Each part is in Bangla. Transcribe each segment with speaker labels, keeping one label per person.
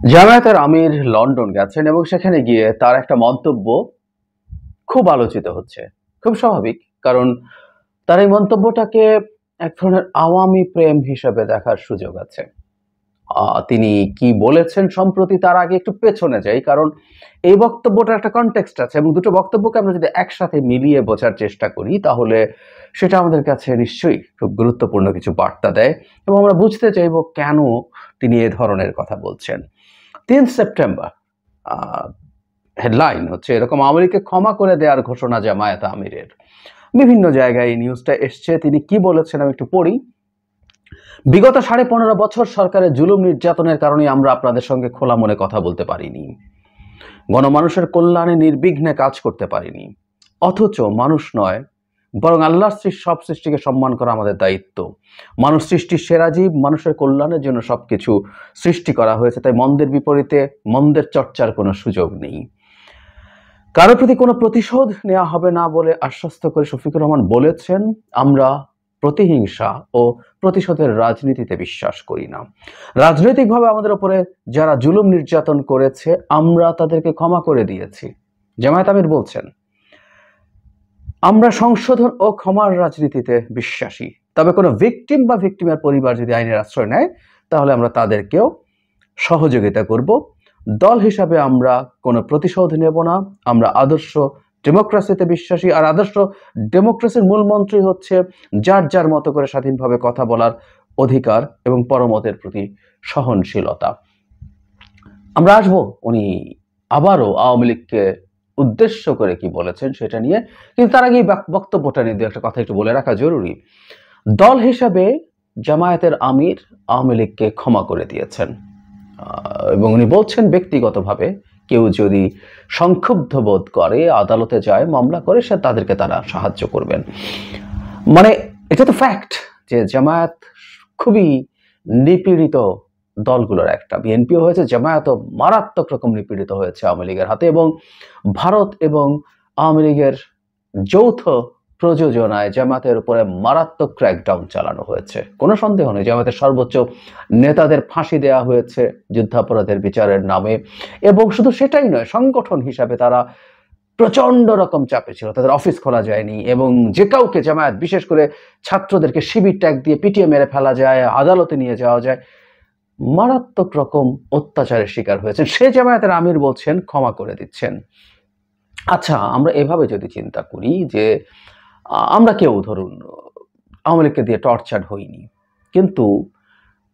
Speaker 1: জামায়াতের আমির লন্ডন গেছেন এবং সেখানে গিয়ে তার একটা মন্তব্য খুব আলোচিত হচ্ছে। খুব স্বাভাবিক, কারণ তার এই মন্তব্যটাকে এক ধরনের আওয়ামী প্রেম হিসেবে দেখার সুযোগ আছে। তিনি কি বলেছেন সম্প্রতি, তার আগে একটু পেছনে যাই, কারণ এই বক্তব্যটার একটা কনটেক্সট আছে এবং দুটো বক্তব্যকে আমরা যদি একসাথে মিলিয়ে বোঝার চেষ্টা করি তাহলে সেটা আমাদের কাছে নিশ্চয়ই খুব গুরুত্বপূর্ণ কিছু বার্তা দেয় এবং আমরা বুঝতে চাইব কেন তিনি এ ধরনের কথা বলছেন। ৩ সেপ্টেম্বর হেডলাইন হচ্ছে এরকম, আওয়ামী লীগকে ক্ষমা করে দেওয়ার ঘোষণা জামায়াত আমিরের। বিভিন্ন জায়গায় এই নিউজটা এসছে। তিনি কি বলেছেন আমি একটু পড়ি। বিগত ১৫.৫ বছর সরকারের জুলুম নির্যাতনের কারণে আমরা আপনাদের সঙ্গে খোলা মনে কথা বলতে পারিনি, গণমানুষের কল্যাণে নির্বিঘ্নে কাজ করতে পারিনি। অথচ মানুষ নয়, বরং আল্লাহর সব সৃষ্টিকে সম্মান করা আমাদের দায়িত্ব। মানুষ সৃষ্টির সেরা জীব, মানুষের কল্যাণের জন্য সবকিছু সৃষ্টি করা হয়েছে, তাই মন্দের বিপরীতে মন্দের চর্চার কোনো সুযোগ নেই। কারো প্রতি কোনো প্রতিশোধ নেওয়া হবে না বলে আশ্বস্ত করে শফিকুর রহমান বলেছেন, আমরা প্রতিহিংসা ও প্রতিশোধের রাজনীতিতে বিশ্বাস করি না। রাজনৈতিকভাবে আমাদের উপরে যারা জুলুম নির্যাতন করেছে আমরা তাদেরকে ক্ষমা করে দিয়েছি। জামায়াত আমির বলছেন, আমরা সংশোধন ও ক্ষমার রাজনীতিতে বিশ্বাসী, তবে কোনো ভিকটিম বা ভিকটিমের পরিবার যদি আইনের আশ্রয় নেয় তাহলে আমরা তাদেরকেও সহযোগিতা করব। দল হিসাবে আমরা কোনো প্রতিশোধ নেব না। আমরা আদর্শ ডেমোক্রেসিতে বিশ্বাসী, আর আদর্শ ডেমোক্রেসির মূল মন্ত্রই হচ্ছে যার যার মতো করে স্বাধীনভাবে কথা বলার অধিকার এবং পরমতের প্রতি সহনশীলতা। আমরা আসবো উনি আবারও আওয়ামী লীগকে উদ্দেশ্য করে কি বলেছেন সেটা নিয়ে, কিন্তু তার আগে বক্তব্যটা নিয়ে দু একটা কথা একটু বলে রাখা জরুরি। দল হিসাবে জামায়াতের আমির আওয়ামী লীগকে ক্ষমা করে দিয়েছেন এবং উনি বলছেন ব্যক্তিগতভাবে কেউ যদি সংক্ষুব্ধ বোধ করে আদালতে যায়, মামলা করে, সে তাদেরকে তারা সাহায্য করবেন। মানে এটা তো ফ্যাক্ট যে জামায়াত খুবই নিপীড়িত দলগুলোর একটা। বিএনপিও হয়েছে, জামায়াতও মারাত্মক রকম নিপীড়িত হয়েছে আওয়ামী লীগের হাতে এবং ভারত এবং আওয়ামী লীগের যৌথ প্রযোজনায় জামাতের উপরে মারাত্মক ক্র্যাকডাউন চালানো হয়েছে। কোনো সন্দেহ নেই, জামাতের সর্বোচ্চ নেতাদের ফাঁসি দেওয়া হয়েছে যুদ্ধাপরাধের বিচারের নামে। এবং শুধু সেটাই নয়, সংগঠন হিসাবে তারা প্রচন্ড রকম চাপে ছিল, তাদের অফিস খোলা যায়নি এবং যে কাউকে জামায়াত, বিশেষ করে ছাত্রদেরকে শিবির ট্যাগ দিয়ে পিটিয়ে মেরে ফেলা যায়, আদালতে নিয়ে যাওয়া যায়, মারাত্মক রকম অত্যাচারের শিকার হয়েছেন। সে জামায়াতের আমির বলছেন ক্ষমা করে দিচ্ছেন। আচ্ছা, আমরা এভাবে যদি চিন্তা করি যে আমরা কেউ ধরুন আওয়ামী লীগকে দিয়ে টর্চার হইনি, কিন্তু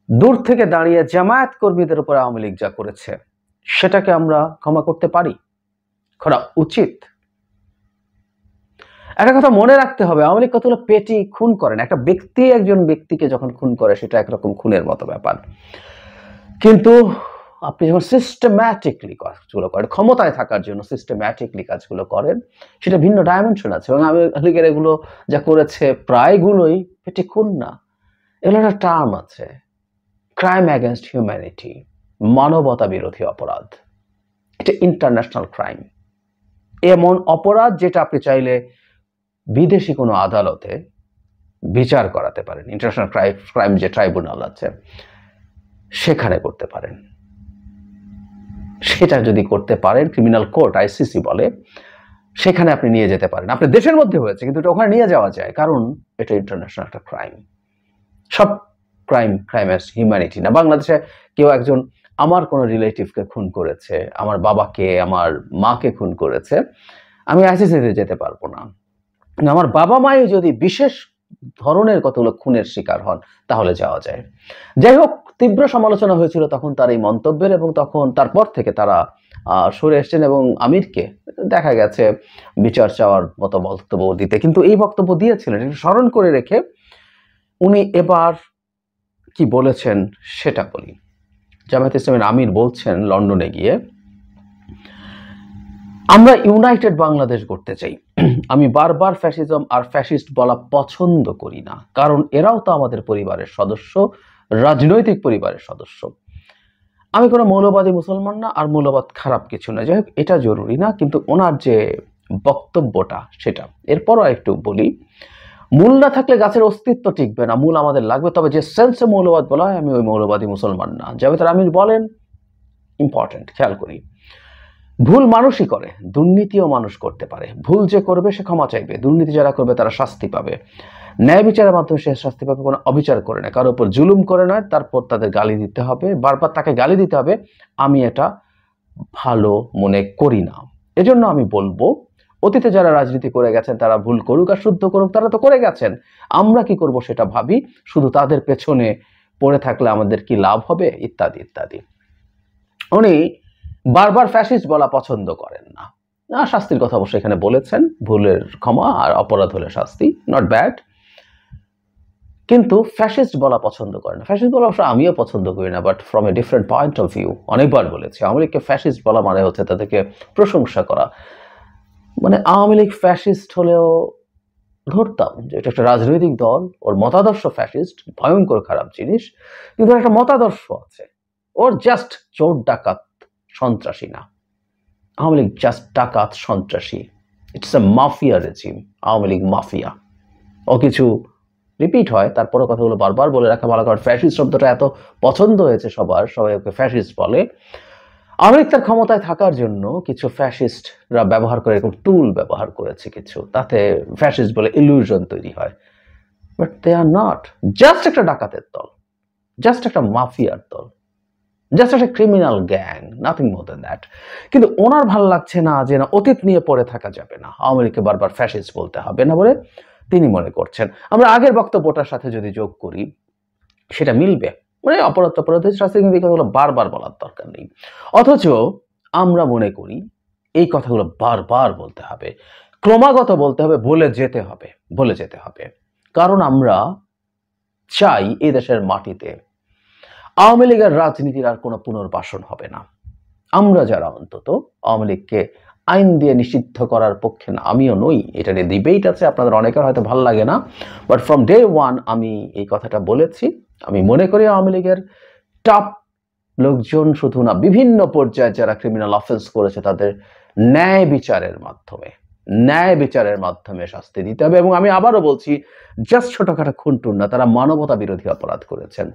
Speaker 1: দূর থেকে দাঁড়িয়ে জামায়াত কর্মীদের উপর আওয়ামী লীগ যা করেছে সেটাকে আমরা ক্ষমা করতে পারি, করা উচিত। একটা কথা মনে রাখতে হবে, আওয়ামী লীগ কতগুলো পেটি খুন করেন। একটা ব্যক্তি একজন ব্যক্তিকে যখন খুন করে সেটা একরকম খুনের মতো ব্যাপার, কিন্তু আপনি যখন সিস্টেম্যাটিকলি কাজগুলো করেন, ক্ষমতায় থাকার জন্য সিস্টেম্যাটিকলি কাজগুলো করেন, সেটা ভিন্ন ডাইমেনশন আছে। এবং আওয়ামী লীগের এগুলো যা করেছে প্রায়গুলোই পেটি খুন না, এগুলো একটা টার্ম আছে, ক্রাইম অ্যাগেনস্ট হিউম্যানিটি, মানবতা বিরোধী অপরাধ। এটা ইন্টারন্যাশনাল ক্রাইম, এমন অপরাধ যেটা আপনি চাইলে বিদেশি কোনো আদালতে বিচার করাতে পারেন। ইন্টারন্যাশনাল ক্রাইম যে ট্রাইব্যুনাল আছে সেখানে করতে পারেন। সেটা যদি করতে পারেন, ক্রিমিনাল কোর্ট, আইসিসি বলে, সেখানে আপনি নিয়ে যেতে পারেন। আপনার দেশের মধ্যে হয়েছে কিন্তু এটা ওখানে নিয়ে যাওয়া যায়, কারণ এটা ইন্টারন্যাশনাল একটা ক্রাইম। সব ক্রাইম অ্যাজ হিউম্যানিটি না। বাংলাদেশে কেউ একজন আমার কোনো রিলেটিভকে খুন করেছে, আমার বাবাকে, আমার মাকে খুন করেছে, আমি আইসিসিতে যেতে পারবো না। আমার বাবা মাই যদি বিশেষ ধরনের কতগুলো খুনের শিকার হন তাহলে যাওয়া যায়। যাই হোক, তীব্র সমালোচনা হয়েছিল তখন তার এই মন্তব্যের, এবং তখন তারপর থেকে তারা সরে এসছেন এবং আমিরকে দেখা গেছে বিচার চাওয়ার মতো বক্তব্য দিতে, কিন্তু এই বক্তব্য দিয়েছিলেন। স্মরণ করে রেখে উনি এবার কি বলেছেন সেটা বলি। জামায়াত ইসলামের আমির বলছেন লন্ডনে গিয়ে, আমরা ইউনাইটেড বাংলাদেশ গড়তে চাই। আমি বারবার ফ্যাসিজম আর ফ্যাসিস্ট বলা পছন্দ করি না, কারণ এরাও তো আমাদের পরিবারের সদস্য, রাজনৈতিক পরিবারের সদস্য। আমি কোনো মৌলবাদী মুসলমান না, আর মৌলবাদ খারাপ কিছু না। যাই হোক, এটা জরুরি না, কিন্তু ওনার যে বক্তব্যটা সেটা। এরপরও একটু বলি, মূল না থাকলে গাছের অস্তিত্ব টিকবে না, মূল আমাদের লাগবে। তবে যে সেন্সে মৌলবাদ বলা হয়, আমি ওই মৌলবাদী মুসলমান না। জামায়াতের আমির বলেন, ইম্পর্টেন্ট, খেয়াল করি। ভুল মানুষই করে, দুর্নীতিও মানুষ করতে পারে। ভুল যে করবে সে ক্ষমা চাইবে, দুর্নীতি যারা করবে তারা শাস্তি পাবে। ন্যায় বিচারের মাধ্যমে সে শাস্তি পাবে, কোনো অবিচার করে না, কারোর উপর জুলুম করে নয়। তারপর তাদের গালি দিতে হবে, বারবার তাকে গালি দিতে হবে, আমি এটা ভালো মনে করি না। এজন্য আমি বলবো, অতীতে যারা রাজনীতি করে গেছেন তারা ভুল করুক আর শুদ্ধ করুক, তারা তো করে গেছেন। আমরা কি করব সেটা ভাবি, শুধু তাদের পেছনে পড়ে থাকলে আমাদের কি লাভ হবে, ইত্যাদি ইত্যাদি। উনি বারবার ফ্যাসিস্ট বলা পছন্দ করেন না। শাস্তির কথা অবশ্যই এখানে বলেছেন, ভুলের ক্ষমা আর অপরাধ হলে শাস্তি, নট ব্যাড। কিন্তু ফ্যাসিস্ট বলা পছন্দ করেন না। ফ্যাসিস্ট বলা অবশ্য আমিও পছন্দ করি না, but from a different point of view. অনেকবার বলেছি, আওয়ামী লীগকে ফ্যাসিস্ট বলা মানে হচ্ছে তাদেরকে প্রশংসা করা। মানে আওয়ামী লীগ ফ্যাসিস্ট হলেও ধরতাম যে এটা একটা রাজনৈতিক দল, ওর মতাদর্শ ফ্যাসিস্ট, ভয়ঙ্কর খারাপ জিনিস, কিন্তু একটা মতাদর্শ আছে। ওর জাস্ট চোর ডাকাত সন্ত্রাসী না, আওয়ামী লীগ জাস্ট ডাকাত সন্ত্রাসী। It's a mafia regime, Awami league mafia. ও কিছু রিপিট হয়, তারপরে কথাগুলো বারবার বলে রাখা ভালো, কারণ ফ্যাসিস্ট শব্দটা এত পছন্দ হয়েছে সবাই ওকে ফ্যাসিস্ট বলে। আওয়ামী লীগ তার ক্ষমতায় থাকার জন্য কিছু ফ্যাসিস্টরা ব্যবহার করে, এরকম টুল ব্যবহার করেছে কিছু, তাতে ফ্যাসিস্ট বলে ইলিউশন তৈরি হয়। But they are not, just একটা ডাকাতের দল, জাস্ট একটা মাফিয়ার দল, জাস্ট একটা criminal gang, nothing more than that. কিন্তু ওনার ভালো লাগছে না যে না, অতীত নিয়ে পড়ে থাকা যাবে না, আওয়ামী লীগকে বারবার ফ্যাসিস্ট বলতে হবে না বলে তিনি মনে করছেন। আমরা আগের বক্তব্যটার সাথে যদি যোগ করি সেটা মিলবে, মানে অপরাধের শাস্তি কিন্তু এই কথাগুলো বারবার বলার দরকার নেই। অথচ আমরা মনে করি এই কথাগুলো বারবার বলতে হবে, ক্রমাগত বলতে হবে, বলে যেতে হবে। কারণ আমরা চাই এই দেশের মাটিতে আওয়ামী লীগের রাজনীতির আর কোনো পুনর্বাসন হবে না। আমরা যারা অন্তত আওয়ামী লীগকে আইন দিয়ে নিষিদ্ধ করার পক্ষে না, আমিও নই, এটা নিয়ে ডিবেট আছে, আপনাদের অনেকের হয়তো ভালো লাগে না, বাট ফ্রম ডে ওয়ান আমি এই কথাটা বলেছি। আমি মনে করি আওয়ামী লীগের টপ লোকজন শুধু না, বিভিন্ন পর্যায়ে যারা ক্রিমিনাল অফেন্স করেছে তাদের ন্যায় বিচারের মাধ্যমে শাস্তি দিতে হবে। এবং আমি আবারও বলছি, জাস্ট ছোটখাটো খুনটুন না, তারা মানবতা বিরোধী অপরাধ করেছেন।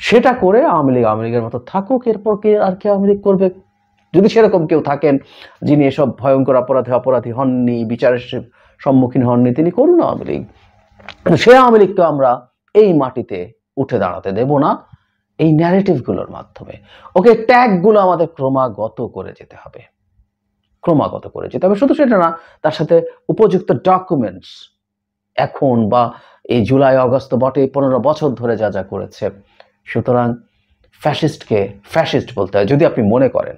Speaker 1: সেটা করে আওয়ামী লীগের মতো থাকুক, এরপর কি আর কি আওয়ামী লীগ করবে? যদি সেরকম কেউ থাকেন যিনি এসব ভয়ঙ্কর অপরাধী হননি, বিচারের সম্মুখীন হননি, তিনি করুন আওয়ামী লীগ। সে আওয়ামী লীগকে আমরা এই মাটিতে উঠে দাঁড়াতে দেব না। এই ন্যারেটিভগুলোর মাধ্যমে ওকে ট্যাগগুলো আমাদের ক্রমাগত করে যেতে হবে। শুধু সেটা না, তার সাথে উপযুক্ত ডকুমেন্টস, এখন বা এই জুলাই আগস্ট বটে 15 বছর ধরে যা যা করেছে। সুতরাং ফ্যাসিস্টকে ফ্যাসিস্ট বলতে হয়। যদি আপনি মনে করেন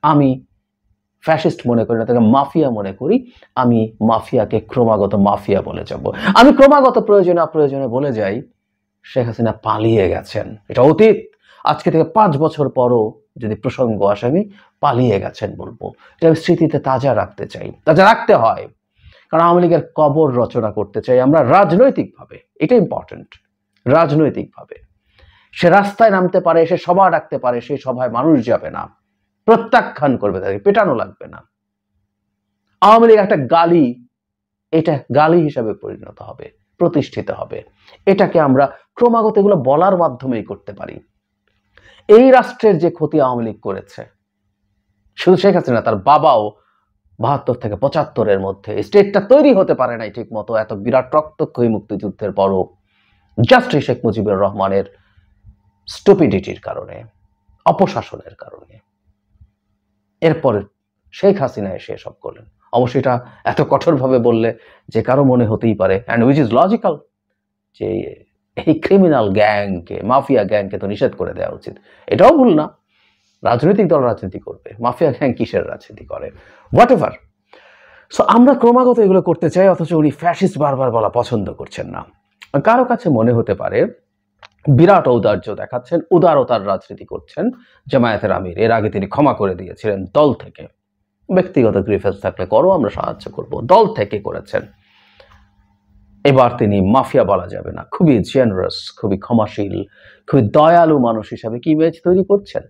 Speaker 1: আমি ফ্যাসিস্ট মনে করি না, তাকে মাফিয়া মনে করি, আমি মাফিয়াকে ক্রমাগত মাফিয়া বলে যাব। আমি ক্রমাগত প্রয়োজনে বলে যাই শেখ হাসিনা পালিয়ে গেছেন, এটা অতীত। আজকে থেকে 5 বছর পরও যদি প্রসঙ্গ আসে আমি পালিয়ে গেছেন বলবো। এটা আমি স্মৃতিতে তাজা রাখতে হয়, কারণ আওয়ামী লীগের কবর রচনা করতে চাই আমরা রাজনৈতিকভাবে। এটা ইম্পর্টেন্ট। রাজনৈতিকভাবে সে রাস্তায় নামতে পারে, সে সভা ডাকতে পারে, সেই সভায় মানুষ যাবে না, প্রত্যাখ্যান করবে, তাকে পেটানো লাগবে না। আওয়ামী লীগ একটা গালি, এটা গালি হিসাবে পরিণত হবে, প্রতিষ্ঠিত হবে। এটাকে আমরা ক্রমাগত এগুলো বলার মাধ্যমেই করতে পারি। এই রাষ্ট্রের যে ক্ষতি আওয়ামী লীগ করেছে, শুধু শেখ হাসিনা, তার বাবাও 72 থেকে 75-এর মধ্যে স্টেটটা তৈরি হতে পারে নাই ঠিক মতো, এত বিরাট রক্তক্ষয়ী মুক্তিযুদ্ধের পরও, জাস্ট শেখ মুজিবুর রহমানের স্টুপিডিটির কারণে, অপশাসনের কারণে। এরপরে শেখ হাসিনা এসে সব করলেন। অবশ্যই এটা এত কঠোরভাবে বললে যে কারো মনে হতেই পারে, অ্যান্ড উইচ ইজ লজিক্যাল, যে এই ক্রিমিনাল গ্যাংকে, মাফিয়া গ্যাংকে তো নিষেধ করে দেওয়া উচিত। এটাও ভুল না, রাজনৈতিক দল রাজনীতি করবে, মাফিয়া গ্যাং কিসের রাজনীতি করে, হোয়াট এভার। সো আমরা ক্রমাগত এগুলো করতে চাই, অথচ উনি ফ্যাসিস্ট বারবার বলা পছন্দ করছেন না। কারো কাছে মনে হতে পারে বিরাট ঔদার্য দেখাচ্ছেন, উদারতার রাজনীতি করছেন জামায়াতের আমির। এর আগে তিনি ক্ষমা করে দিয়েছিলেন দল থেকে। ব্যক্তিগত গ্রিফেন্স থাকলে করো, আমরা সাহায্য করব। দল থেকে করেছেন। এবার তিনি মাফিয়া বলা যাবে না, খুবই জেনারাস, খুবই ক্ষমাশীল, খুবই দয়ালু মানুষ হিসাবে কি ইমেজ তৈরি করছেন?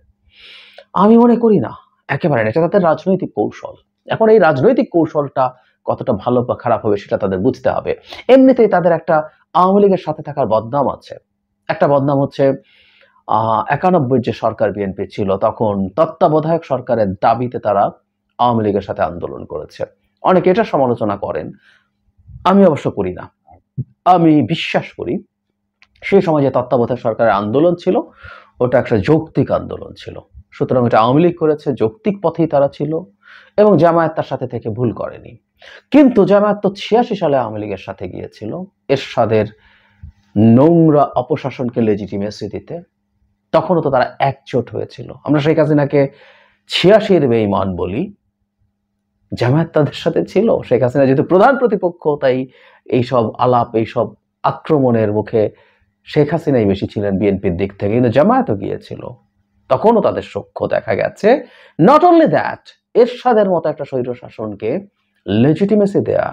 Speaker 1: আমি মনে করি না, একেবারে না। এটা তাদের রাজনৈতিক কৌশল। এখন এই রাজনৈতিক কৌশলটা কতটা ভালো বা খারাপ হবে সেটা তাদের বুঝতে হবে। এমনিতেই তাদের একটা আওয়ামী লীগের সাথে থাকার বদনাম আছে। একটা বদনাম হচ্ছে 91 যে সরকার বিএনপি ছিল, তখন তত্ত্বাবধায়ক সরকারের দাবিতে তারা আওয়ামী লীগের সাথে আন্দোলন করেছে। অনেকে এটা সমালোচনা করেন, আমি অবশ্য করি না। আমি বিশ্বাস করি সেই সময় যে তত্ত্বাবধায়ক সরকারের আন্দোলন ছিল ওটা একটা যৌক্তিক আন্দোলন ছিল। সুতরাং এটা আওয়ামী লীগ করেছে, যৌক্তিক পথেই তারা ছিল, এবং জামায়াত তার সাথে থেকে ভুল করেনি। কিন্তু জামায়াত তো 86 সালে আওয়ামী লীগের সাথে গিয়েছিল এরশাদের নোংরা অপশাসনকে লেজিটিমেসি দিতে। তখনও তো তারা একজোট হয়েছিল। আমরা শেখ হাসিনাকে 86-এর বেঈমান বলি, জামায়াত তাদের সাথে ছিল। শেখ হাসিনা যেহেতু প্রধান প্রতিপক্ষ, তাই এইসব আলাপ, এইসব আক্রমণের মুখে শেখ হাসিনাই বেশি ছিলেন বিএনপির দিক থেকে, কিন্তু জামায়াতও গিয়েছিল, তখনও তাদের সখ্য দেখা গেছে। নট অনলি দ্যাট, এরশাদের মতো একটা স্বৈর শাসনকে লেজিটিমেসি দেয়া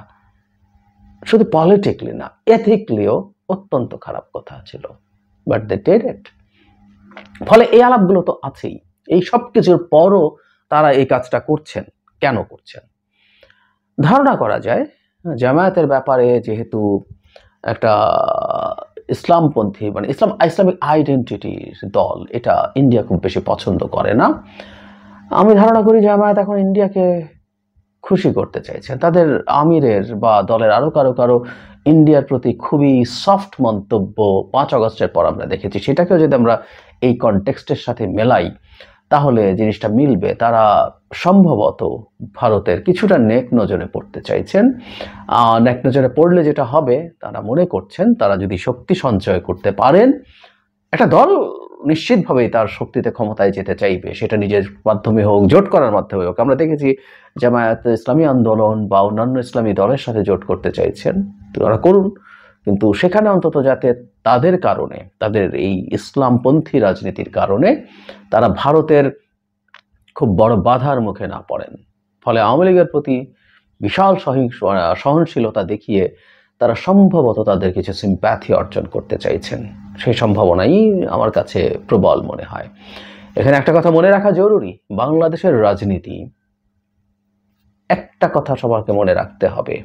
Speaker 1: শুধু পলিটিক্যালি না, এথিক্যালিও অত্যন্ত খারাপ কথা ছিল, বাট দে ডিড ইট। ফলে এই আলাপগুলো তো আছেই। এই সব কিছুর পরও তারা এই কাজটা করছেন। কেন করছেন? ধারণা করা যায় জামায়াতের ব্যাপারে যেহেতু একটা ইসলামপন্থী, মানে ইসলামিক আইডেন্টিটির দল, এটা ইন্ডিয়া খুব বেশি পছন্দ করে না। আমি ধারণা করি জামায়াত এখন ইন্ডিয়াকে খুশি করতে চাইছেন। তাদের আমিরের বা দলের আরো কারো ইন্ডিয়ার প্রতি খুবই সফট মন্তব্য 5 আগস্টের পর আমরা দেখেছি। সেটাকেও যদি আমরা এই কনটেক্সটের সাথে মেলাই তাহলে জিনিসটা মিলবে। তারা সম্ভবত ভারতের কিছুটা নেক নজরে পড়তে চাইছেন। নেক নজরে পড়লে যেটা হবে, তারা মনে করছেন তারা যদি শক্তি সঞ্চয় করতে পারেন, একটা দল নিশ্চিতভাবেই তার শক্তিতে ক্ষমতায় যেতে চাইবে, সেটা নিজের মাধ্যমে হোক, জোট করার মাধ্যমে হোক। আমরা দেখেছি জামায়াত ইসলামী আন্দোলন বা অন্যান্য ইসলামী দলের সাথে জোট করতে চাইছেন, তারা করুন, কিন্তু সেখানে অন্তত যাতে তাদের কারণে, তাদের এই ইসলামপন্থী রাজনীতির কারণে তারা ভারতের খুব বড় বাধার মুখে না পড়েন। ফলে আওয়ামী লীগের প্রতি বিশাল সহনশীলতা দেখিয়ে তারা সম্ভবত তাদের কিছু সিম্প্যাথি অর্জন করতে চাইছেন। সেই সম্ভাবনাই আমার কাছে প্রবল মনে হয়। এখানে একটা কথা মনে রাখা জরুরি, বাংলাদেশের রাজনীতি, একটা কথা সবাইকে মনে রাখতে হবে,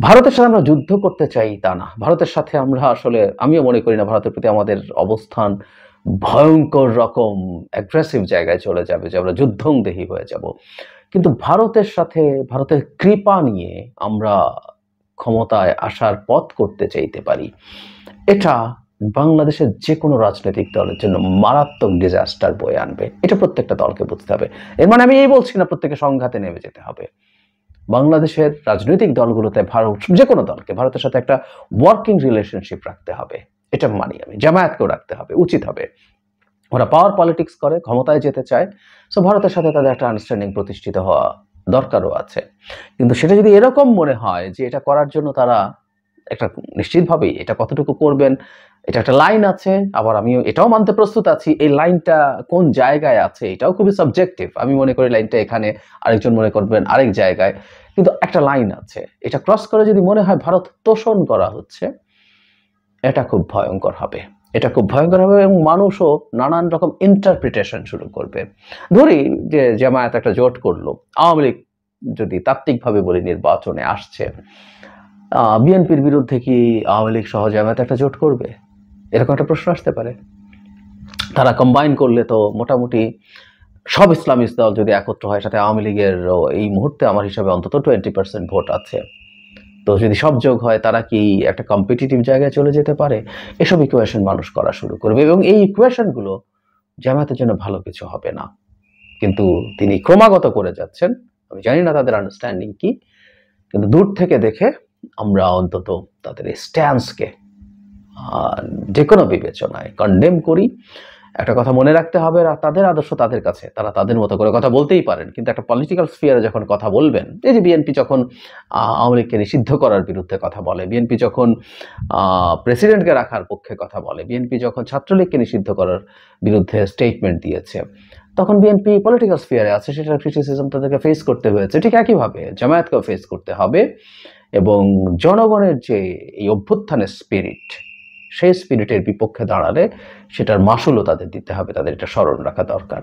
Speaker 1: ভারতের সাথে আমরা যুদ্ধ করতে চাই তা না। ভারতের সাথে আমরা আসলে, আমিও মনে করি না ভারতের প্রতি আমাদের অবস্থান ভয়ঙ্কর রকম অ্যাগ্রেসিভ জায়গায় চলে যাবে যে আমরা যুদ্ধংদেহী হয়ে যাব। কিন্তু ভারতের সাথে, ভারতের কৃপা নিয়ে আমরা ক্ষমতায় আসার পথ করতে চাইতে পারি। এটা বাংলাদেশের যে কোনো রাজনৈতিক দলের জন্য মারাত্মক ডিজাস্টার বয়ে আনবে। এটা প্রত্যেকটা দলকে বুঝতে হবে। এর মানে আমি এই বলছি না প্রত্যেকে সংঘাতে নেমে যেতে হবে। বাংলাদেশের রাজনৈতিক দলগুলোতে ভারত, যে কোনো দলকে ভারতের সাথে একটা ওয়ার্কিং রিলেশনশিপ রাখতে হবে। এটা মানি আমি। জামায়াতকেও রাখতে হবে, উচিত হবে। ওরা পাওয়ার পলিটিক্স করে, ক্ষমতায় যেতে চায়, সো ভারতের সাথে তাদের একটা আন্ডারস্ট্যান্ডিং প্রতিষ্ঠিত হওয়া দরকারও আছে। কিন্তু সেটা যদি এরকম মনে হয় যে এটা করার জন্য তারা একটা, নিশ্চিতভাবেই এটা কতটুকু করবেন, এটা একটা লাইন আছে। আবার আমি এটাও মানতে প্রস্তুত আছি এই লাইনটা কোন জায়গায় আছে এটাও খুবই সাবজেক্টিভ। আমি মনে করি লাইনটা এখানে, আরেকজন মনে করবেন আরেক জায়গায়, কিন্তু একটা লাইন আছে। এটা ক্রস করে যদি মনে হয় ভারত তোষণ করা হচ্ছে, এটা খুব ভয়ঙ্কর হবে। এটা খুব ভয়ঙ্কর হবে এবং মানুষও নানান রকম ইন্টারপ্রিটেশন শুরু করবে। ধরি যে জামায়াত একটা জোট করলো, আওয়ামী লীগ যদি তাত্ত্বিকভাবে বলি নির্বাচনে আসছে, বিএনপির বিরুদ্ধে কি আওয়ামী লীগ সহ জামায়াত একটা জোট করবে? এরকম একটা প্রশ্ন আসতে পারে। তারা কম্বাইন করলে তো মোটামুটি সব ইসলামিক দল যদি একত্র হয়, সাথে আওয়ামী লীগের এই মুহূর্তে আমার হিসাবে অন্তত 20% ভোট আছে, তো যদি সব যোগ হয় তারা কি একটা কম্পিটিটিভ জায়গায় চলে যেতে পারে? এসব ইকুয়েশন মানুষ করা শুরু করবে এবং এই ইকুয়েশনগুলো জামায়াতের জন্য ভালো কিছু হবে না। কিন্তু তিনি ক্রমাগত করে যাচ্ছেন, আমি জানি না তাদের আন্ডারস্ট্যান্ডিং কি, কিন্তু দূর থেকে দেখে আমরা অন্তত তাদের এই স্ট্যান্সকে যে কোনো বিবেচনায় কন্ডেম করি। একটা কথা মনে রাখতে হবে, তাদের আদর্শ তাদের কাছে, তারা তাদের মতো করে কথা বলতেই পারেন, কিন্তু একটা পলিটিক্যাল স্ফিয়ারে যখন কথা বলবেন, এই যে বিএনপি যখন আওয়ামী লীগকে নিষিদ্ধ করার বিরুদ্ধে কথা বলে, বিএনপি যখন প্রেসিডেন্টকে রাখার পক্ষে কথা বলে, বিএনপি যখন ছাত্রলীগকে নিষিদ্ধ করার বিরুদ্ধে স্টেটমেন্ট দিয়েছে, তখন বিএনপি পলিটিক্যাল স্ফিয়ারে আছে, সেটার ক্রিটিসিজম তাদেরকে ফেস করতে হয়েছে। ঠিক একইভাবে জামায়াতকেও ফেস করতে হবে এবং জনগণের যে এই অভ্যুত্থানের স্পিরিট, সেই স্পিরিটের বিপক্ষে দাঁড়ালে সেটার মাসুলও তাদের দিতে হবে, তাদের এটা স্মরণ রাখা দরকার।